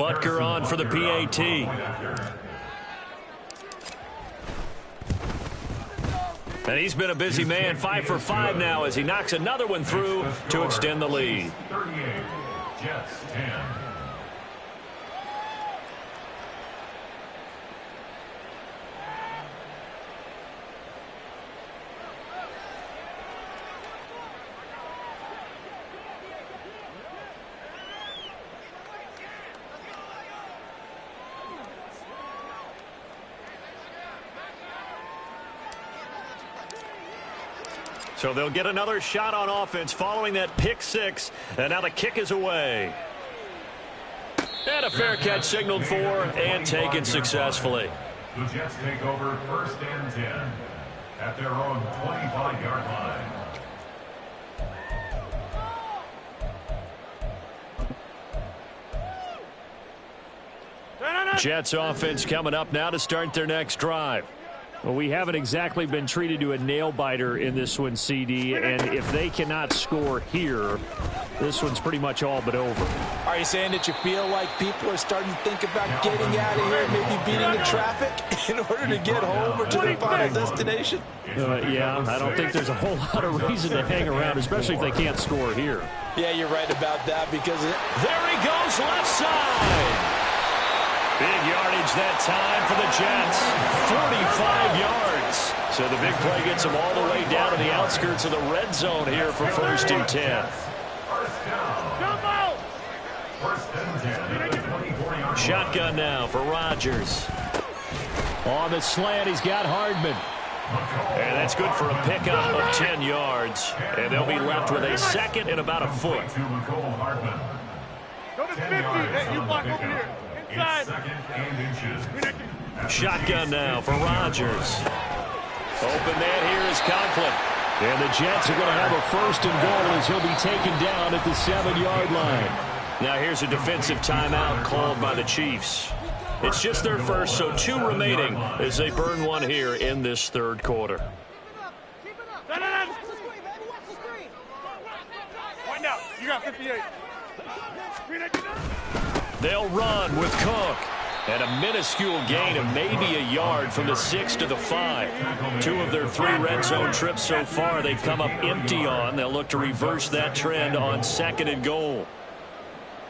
Butker on for the PAT. And he's been a busy man, 5 for 5 now as he knocks another one through to extend the lead. 38, Jets 10. So they'll get another shot on offense following that pick six. And now the kick is away. And a fair catch signaled for and taken successfully. The Jets take over 1st and 10 at their own 25-yard line. Jets offense coming up now to start their next drive. Well, we haven't exactly been treated to a nail-biter in this one, CD, and if they cannot score here, this one's pretty much all but over. Are you saying that you feel like people are starting to think about getting out of here, maybe beating the traffic in order to get home or to their final destination? Yeah, I don't think there's a whole lot of reason to hang around, especially if they can't score here. Yeah, you're right about that because... There he goes, left side. Big yardage that time for the Jets. 45 yards. So the big play gets them all the way down to the outskirts of the red zone here for 1st and 10. Shotgun now for Rodgers. On the slant, he's got Hardman. And that's good for a pickup of 10 yards. And they'll be left with a second and about a foot. Go to 50. Hey, you block over here. Shotgun now for Rodgers. Open man here is Conklin. And the Jets are going to have a 1st and goal as he'll be taken down at the 7-yard line. Now here's a defensive timeout called by the Chiefs. It's just their first, so 2 remaining as they burn one here in this 3rd quarter. Find out. You got 58. They'll run with Cook. And a minuscule gain of maybe a yard from the 6 to the 5. 2 of their 3 red zone trips so far they've come up empty on. They'll look to reverse that trend on 2nd and goal.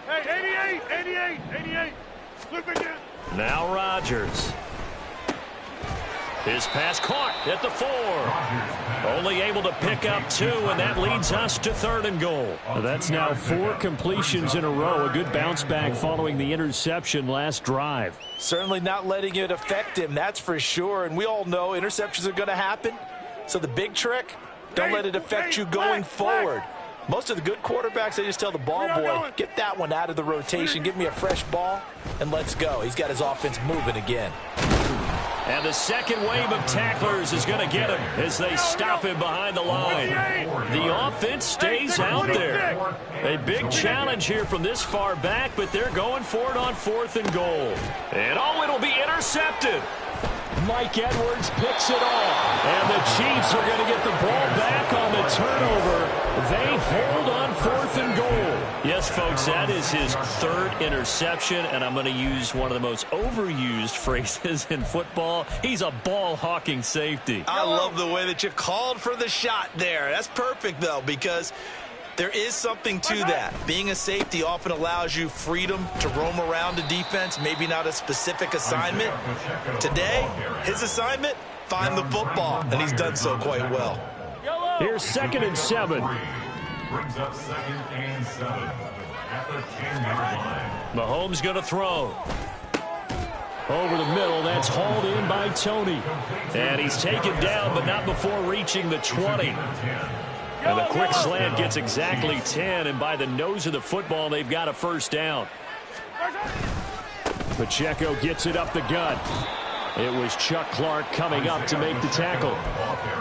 Hey, 88. Flip it down. Now Rodgers. His pass caught at the 4. Only able to pick up 2, and that leads us to 3rd and goal. Well, that's now 4 completions in a row. A good bounce back following the interception last drive. Certainly not letting it affect him, that's for sure. And we all know interceptions are going to happen. So the big trick, don't let it affect you going forward. Most of the good quarterbacks, they just tell the ball boy, get that one out of the rotation, give me a fresh ball, and let's go. He's got his offense moving again. And the second wave of tacklers is going to get him as they stop him behind the line. The offense stays out there. A big challenge here from this far back, but they're going for it on 4th and goal. And it'll be intercepted. Mike Edwards picks it off. And the Chiefs are going to get the ball back on the turnover. They hold on 4th and goal. Yes, folks, that is his 3rd interception, and I'm going to use one of the most overused phrases in football. He's a ball-hawking safety. I love the way that you called for the shot there. That's perfect, though, because there is something to that. Being a safety often allows you freedom to roam around the defense, maybe not a specific assignment. Today, his assignment, find the football, and he's done so quite well. Here's 2nd and 7. Brings up 2nd and 7 at the 10-yard line. Mahomes going to throw. Over the middle, that's hauled in by Tony. And he's taken down, but not before reaching the 20. And the quick slant gets exactly 10, and by the nose of the football, they've got a 1st down. Pacheco gets it up the gut. It was Chuck Clark coming up to make the tackle.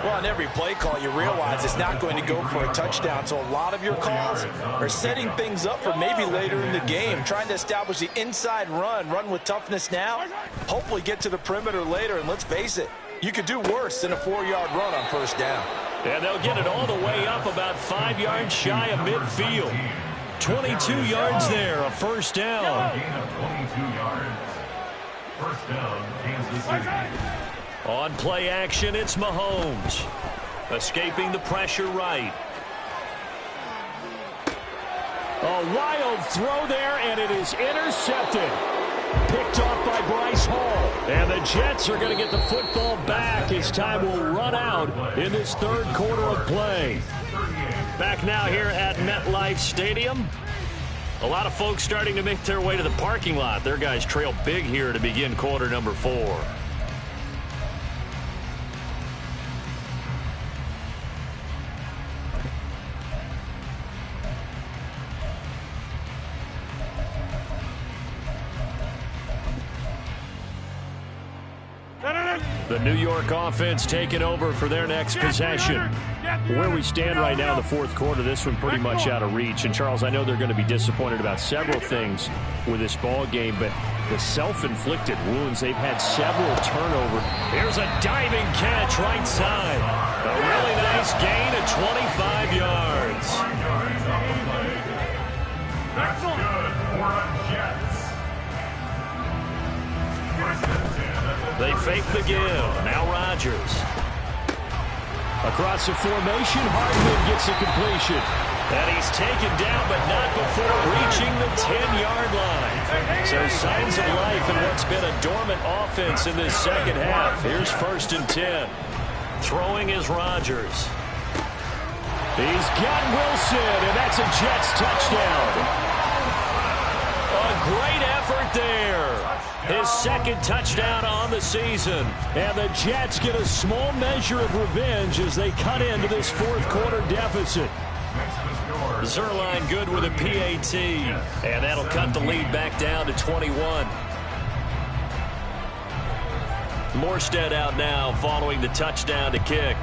Well, on every play call, you realize it's not going to go for a touchdown. So a lot of your calls are setting things up for maybe later in the game, trying to establish the inside run with toughness now, hopefully get to the perimeter later. And let's face it, you could do worse than a 4-yard run on 1st down. And they'll get it all the way up about 5 yards shy of midfield. 22 yards there, a first down. Gain of 22 yards. First down, Kansas City. On play action, it's Mahomes. Escaping the pressure right. A wild throw there, and it is intercepted. Picked off by Bryce Hall. And the Jets are going to get the football back as time will run out in this third quarter of play. Back now here at MetLife Stadium. A lot of folks starting to make their way to the parking lot. Their guys trail big here to begin quarter number 4. The New York offense taking over for their next possession. Where we stand right now in the fourth quarter, this one pretty much out of reach. And, Charles, I know they're going to be disappointed about several things with this ball game, but the self-inflicted wounds, they've had several turnovers. Here's a diving catch right side. A really nice gain of 25 yards. That's good for the Jets. They fake the give. Now Rodgers. Across the formation, Hardman gets a completion. And he's taken down, but not before reaching the 10-yard line. So signs of life in what's been a dormant offense in this second half. Here's 1st and 10. Throwing is Rodgers. He's got Wilson, and that's a Jets touchdown. A great effort there. His second touchdown on the season. And the Jets get a small measure of revenge as they cut into this fourth quarter deficit. Zerline good with a PAT. And that'll cut the lead back down to 21. Morstead out now following the touchdown to kick.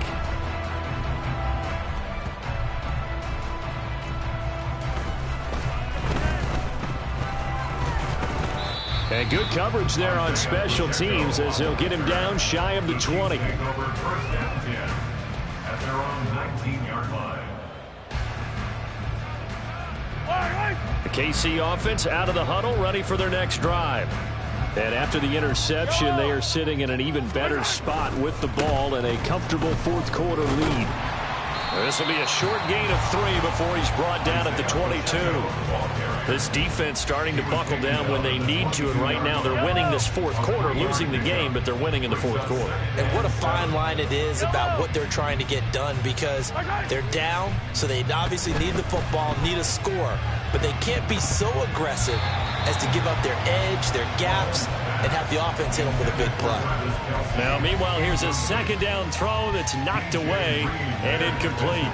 And good coverage there on special teams as they'll get him down shy of the 20. Take over 1st and 10 at their own 19-yard line. The KC offense out of the huddle, ready for their next drive. And after the interception, they are sitting in an even better spot with the ball and a comfortable fourth quarter lead. This will be a short gain of 3 before he's brought down at the 22. This defense starting to buckle down when they need to, and right now they're winning this fourth quarter, losing the game, but they're winning in the fourth quarter. And what a fine line it is about what they're trying to get done, because they're down, so they obviously need the football, need a score, but they can't be so aggressive as to give up their edge, their gaps, and have the offense hit them with a big play. Now, meanwhile, here's a second down throw that's knocked away and incomplete.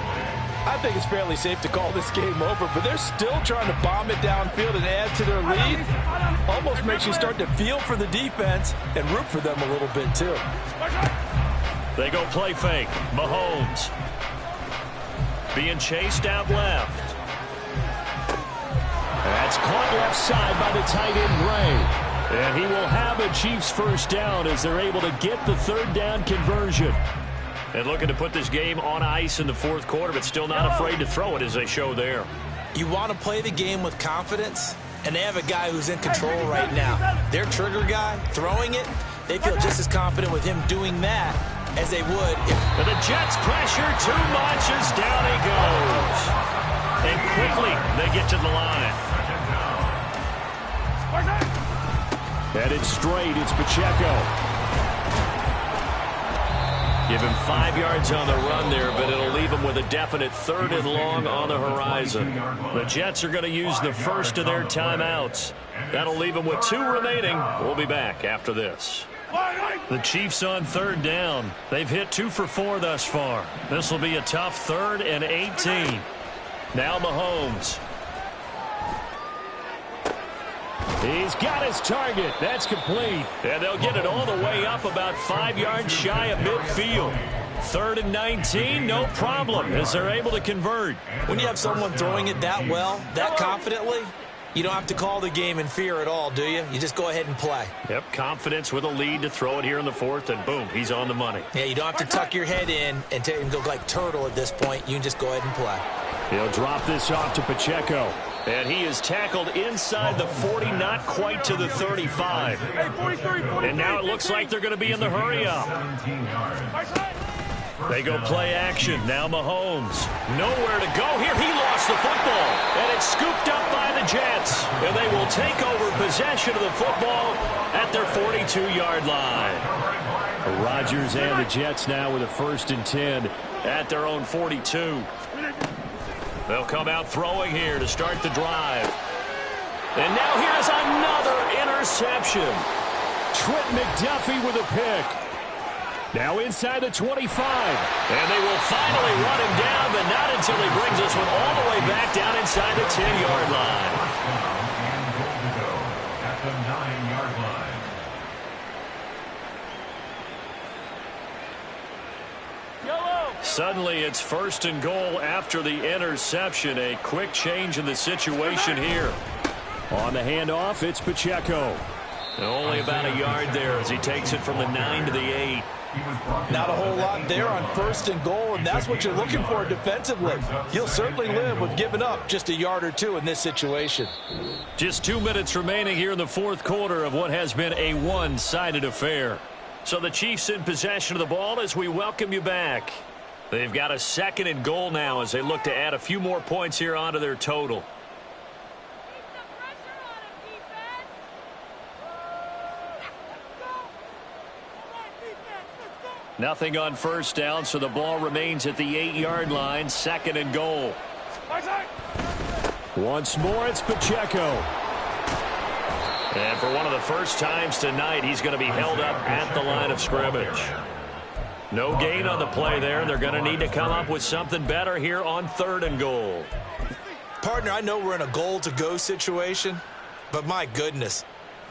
I think it's fairly safe to call this game over, but they're still trying to bomb it downfield and add to their lead. Almost makes you start to feel for the defense and root for them a little bit, too. They go play fake. Mahomes being chased out left. That's caught left side by the tight end, Gray. And he will have a Chiefs first down as they're able to get the third down conversion. And looking to put this game on ice in the fourth quarter, but still not afraid to throw it as they show there. You want to play the game with confidence, and they have a guy who's in control right now. Their trigger guy, throwing it, they feel just as confident with him doing that as they would if... But the Jets pressure too much as down he goes. And quickly they get to the line. Headed straight, it's Pacheco. Give him 5 yards on the run there, but it'll leave him with a definite 3rd and long on the horizon. The Jets are going to use the first of their timeouts. That'll leave them with 2 remaining. We'll be back after this. The Chiefs on 3rd down. They've hit 2 for 4 thus far. This will be a tough 3rd and 18. Now Mahomes. He's got his target. That's complete. And they'll get it all the way up about 5 yards shy of midfield. 3rd and 19, no problem, as they're able to convert. When you have someone throwing it that well, that confidently, you don't have to call the game in fear at all, do you? You just go ahead and play. Yep, confidence with a lead to throw it here in the 4th, and boom, he's on the money. Yeah, you don't have to tuck your head in and go like turtle at this point. You can just go ahead and play. He'll drop this off to Pacheco. And he is tackled inside the 40, not quite to the 35. And now it looks like they're going to be in the hurry-up. They go play action. Now Mahomes. Nowhere to go here. He lost the football. And it's scooped up by the Jets. And they will take over possession of the football at their 42-yard line. Rodgers and the Jets now with a 1st and 10 at their own 42. They'll come out throwing here to start the drive. And now here's another interception. Trent McDuffie with a pick. Now inside the 25. And they will finally run him down, but not until he brings this one all the way back down inside the 10-yard line. At the 9-yard line. Suddenly it's 1st and goal after the interception. A quick change in the situation here. On the handoff, it's Pacheco. Only about a yard there as he takes it from the 9 to the 8. Not a whole lot there on 1st and goal, and that's what you're looking for defensively. You'll certainly live with giving up just a yard or two in this situation. Just 2 minutes remaining here in the 4th quarter of what has been a one-sided affair. So the Chiefs in possession of the ball as we welcome you back. They've got a 2nd and goal now as they look to add a few more points here onto their total. Nothing on 1st down, so the ball remains at the 8-yard line. 2nd and goal. Once more, it's Pacheco. And for one of the first times tonight, he's going to be held up at the line of scrimmage. No gain on the play there. They're going to need to come up with something better here on 3rd and goal. Partner, I know we're in a goal-to-go situation, but my goodness.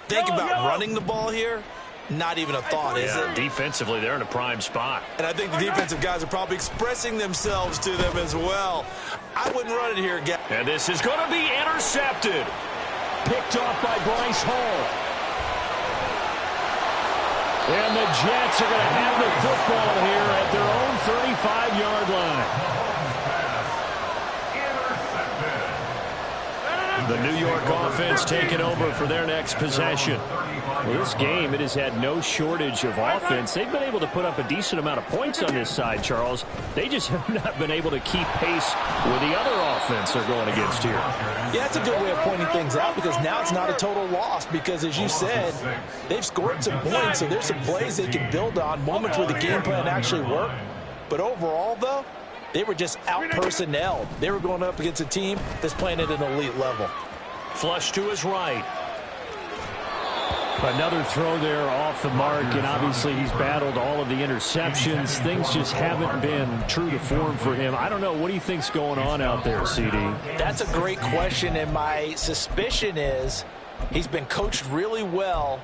Think about running the ball here. Not even a thought, is it? Defensively, they're in a prime spot. And I think the defensive guys are probably expressing themselves to them as well. I wouldn't run it here, guys. And this is going to be intercepted. Picked off by Bryce Hall. And the Jets are going to have the football here at their own 35-yard line. The New York offense taking over for their next possession. Well, this game, it has had no shortage of offense. They've been able to put up a decent amount of points on this side, Charles. They just have not been able to keep pace with the other offense they're going against here. Yeah, that's a good way of pointing things out because now it's not a total loss because, as you said, they've scored some points, so there's some plays they can build on, moments where the game plan actually worked. But overall, though, they were just out-personnelled. They were going up against a team that's playing at an elite level. Flush to his right. Another throw there off the mark, and obviously he's battled all of the interceptions. Things just haven't been true to form for him. I don't know. What do you think's going on out there, CD? That's a great question, and my suspicion is he's been coached really well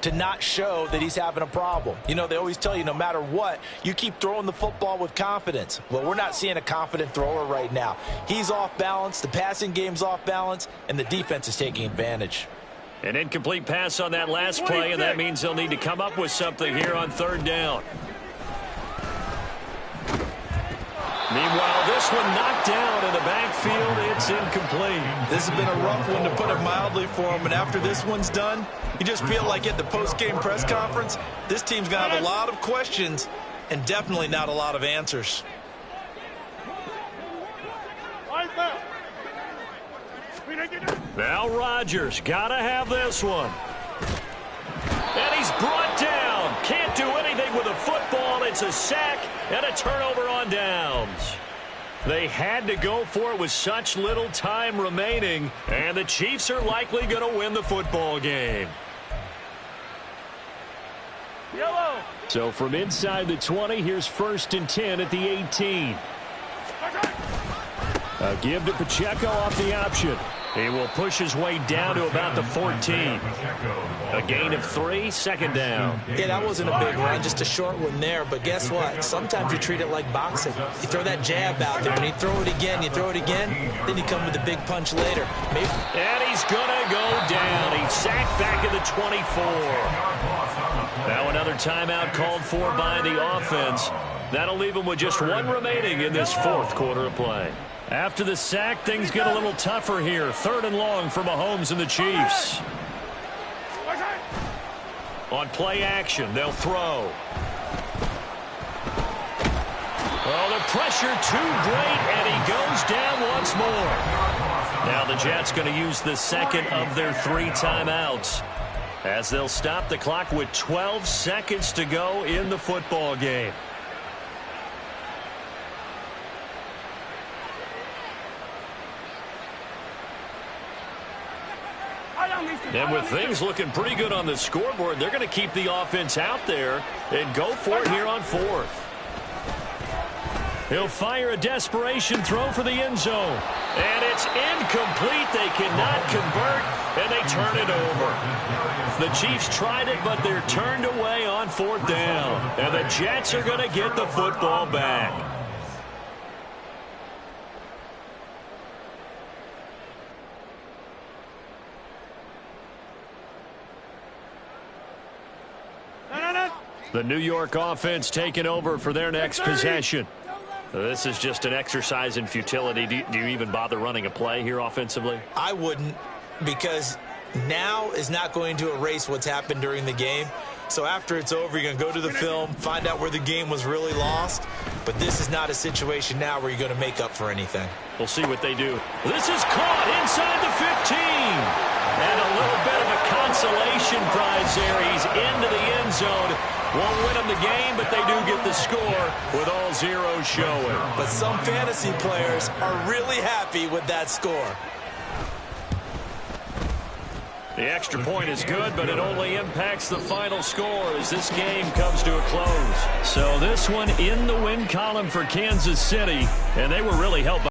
to not show that he's having a problem. You know, they always tell you no matter what, you keep throwing the football with confidence. Well, we're not seeing a confident thrower right now. He's off balance, the passing game's off balance, and the defense is taking advantage. An incomplete pass on that last play, and that means they'll need to come up with something here on 3rd down. Meanwhile, this one knocked down in the backfield. It's incomplete. This has been a rough one, to put it mildly, for him. And after this one's done, you just feel like at the post-game press conference, this team's going to have a lot of questions and definitely not a lot of answers. Now Rodgers got to have this one. And he's brought down. Can't do anything with the football. It's a sack and a turnover on downs. They had to go for it with such little time remaining, and the Chiefs are likely going to win the football game. Yellow. So from inside the 20, here's 1st and 10 at the 18. A give to Pacheco off the option. He will push his way down to about the 14. A gain of 3, 2nd down. Yeah, that wasn't a big run, just a short one there. But guess what? Sometimes you treat it like boxing. You throw that jab out there, and you throw it again, then you come with a big punch later. Maybe. And he's going to go down. He's sacked back at the 24. Now another timeout called for by the offense. That'll leave him with just one remaining in this 4th quarter of play. After the sack, things get a little tougher here. 3rd and long for Mahomes and the Chiefs. On play action, they'll throw. Oh, the pressure too great, and he goes down once more. Now the Jets going to use the second of their 3 timeouts, as they'll stop the clock with 12 seconds to go in the football game. And with things looking pretty good on the scoreboard, they're going to keep the offense out there and go for it here on 4th. He'll fire a desperation throw for the end zone. And it's incomplete. They cannot convert, and they turn it over. The Chiefs tried it, but they're turned away on 4th down. And the Jets are going to get the football back. The New York offense taking over for their next possession. This is just an exercise in futility. Do you even bother running a play here offensively? I wouldn't, because now is not going to erase what's happened during the game. So after it's over, you're going to go to the film, find out where the game was really lost. But this is not a situation now where you're going to make up for anything. We'll see what they do. This is caught inside the 15. And a little bit of a consolation prize there. He's into the end zone. Won't win them the game, but they do get the score with all zeros showing. But some fantasy players are really happy with that score. The extra point is good, but it only impacts the final score as this game comes to a close. So this one in the win column for Kansas City, and they were really helped by